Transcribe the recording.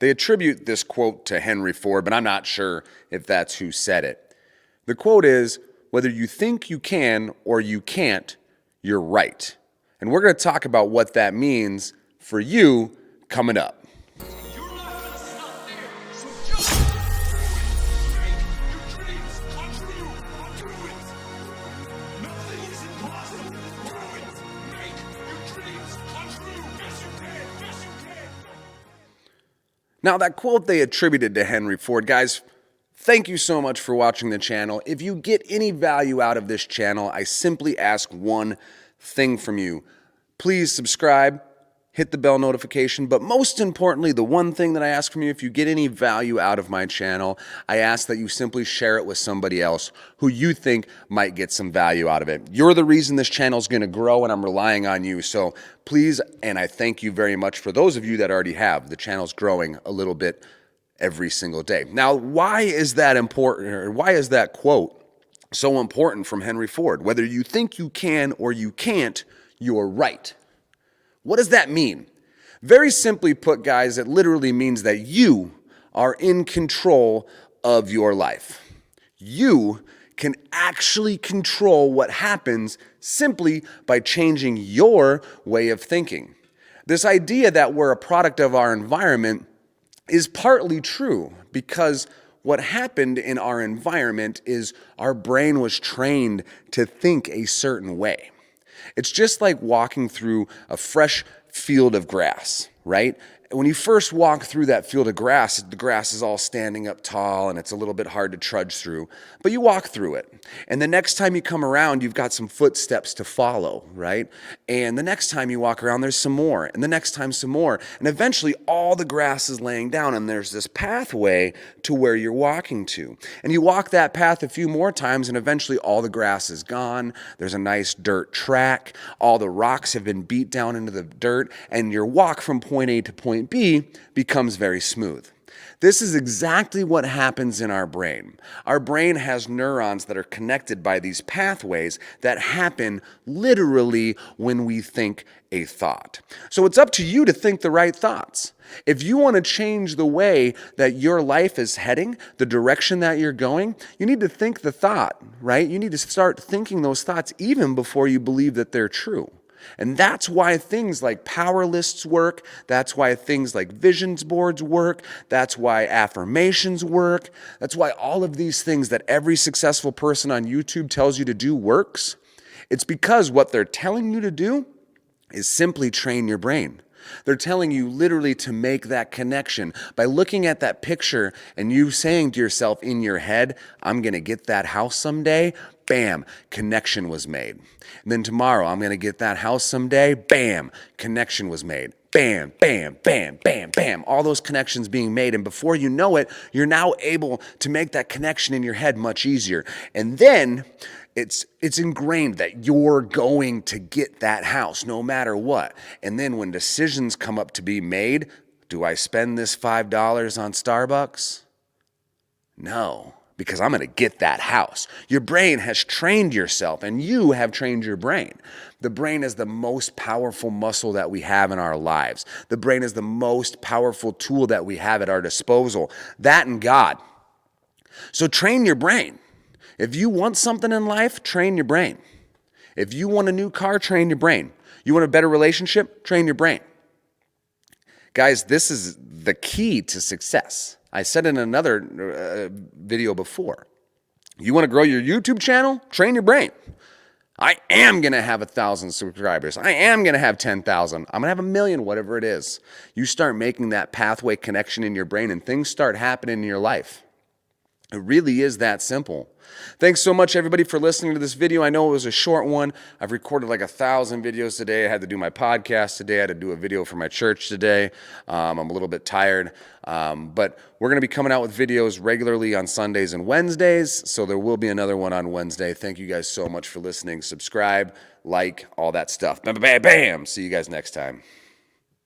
They attribute this quote to Henry Ford, but I'm not sure if that's who said it. The quote is, "Whether you think you can or you can't, you're right." And we're going to talk about what that means for you coming up. Now, that quote they attributed to Henry Ford, guys, thank you so much for watching the channel. If you get any value out of this channel, I simply ask one thing from you. Please subscribe, hit the bell notification, but most importantly, the one thing that I ask from you, if you get any value out of my channel, I ask that you simply share it with somebody else who you think might get some value out of it. You're the reason this channel is going to grow, and I'm relying on you. So please, and I thank you very much for those of you that already have. The channel's growing a little bit every single day. Now, why is that important, or why is that quote so important from Henry Ford? Whether you think you can or you can't, you're right. What does that mean? Very simply put, guys, it literally means that you are in control of your life. You can actually control what happens simply by changing your way of thinking. This idea that we're a product of our environment is partly true, because what happened in our environment is our brain was trained to think a certain way. It's just like walking through a fresh field of grass, right? When you first walk through that field of grass, the grass is all standing up tall and it's a little bit hard to trudge through, but you walk through it. And the next time you come around, you've got some footsteps to follow, right? And the next time you walk around, there's some more, and the next time some more. And eventually all the grass is laying down and there's this pathway to where you're walking to. And you walk that path a few more times and eventually all the grass is gone. There's a nice dirt track. All the rocks have been beat down into the dirt, and your walk from point A to point B becomes very smooth. This is exactly what happens in our brain. Our brain has neurons that are connected by these pathways that happen literally when we think a thought. So it's up to you to think the right thoughts. If you want to change the way that your life is heading, the direction that you're going, you need to think the thought, right? You need to start thinking those thoughts even before you believe that they're true. And that's why things like power lists work. That's why things like visions boards work. That's why affirmations work. That's why all of these things that every successful person on YouTube tells you to do works. It's because what they're telling you to do is simply train your brain. They're telling you literally to make that connection by looking at that picture and you saying to yourself in your head, I'm going to get that house someday. Bam, connection was made. And then tomorrow, I'm going to get that house someday. Bam, connection was made. Bam, bam, bam, bam, bam. All those connections being made. And before you know it, you're now able to make that connection in your head much easier. And then it's ingrained that you're going to get that house no matter what. And then when decisions come up to be made, do I spend this $5 on Starbucks? No, because I'm going to get that house. Your brain has trained yourself, and you have trained your brain. The brain is the most powerful muscle that we have in our lives. The brain is the most powerful tool that we have at our disposal. That and God. So train your brain. If you want something in life, train your brain. If you want a new car, train your brain. You want a better relationship, train your brain. Guys, this is the key to success. I said in another video before, you want to grow your YouTube channel? Train your brain. I am going to have 1,000 subscribers. I am going to have 10,000. I'm going to have 1,000,000, whatever it is. You start making that pathway connection in your brain and things start happening in your life. It really is that simple. Thanks so much, everybody, for listening to this video. I know it was a short one. I've recorded like 1,000 videos today. I had to do my podcast today. I had to do a video for my church today. I'm a little bit tired, but we're going to be coming out with videos regularly on Sundays and Wednesdays, so there will be another one on Wednesday. Thank you guys so much for listening. Subscribe, like, all that stuff. Bam, bam, bam. See you guys next time.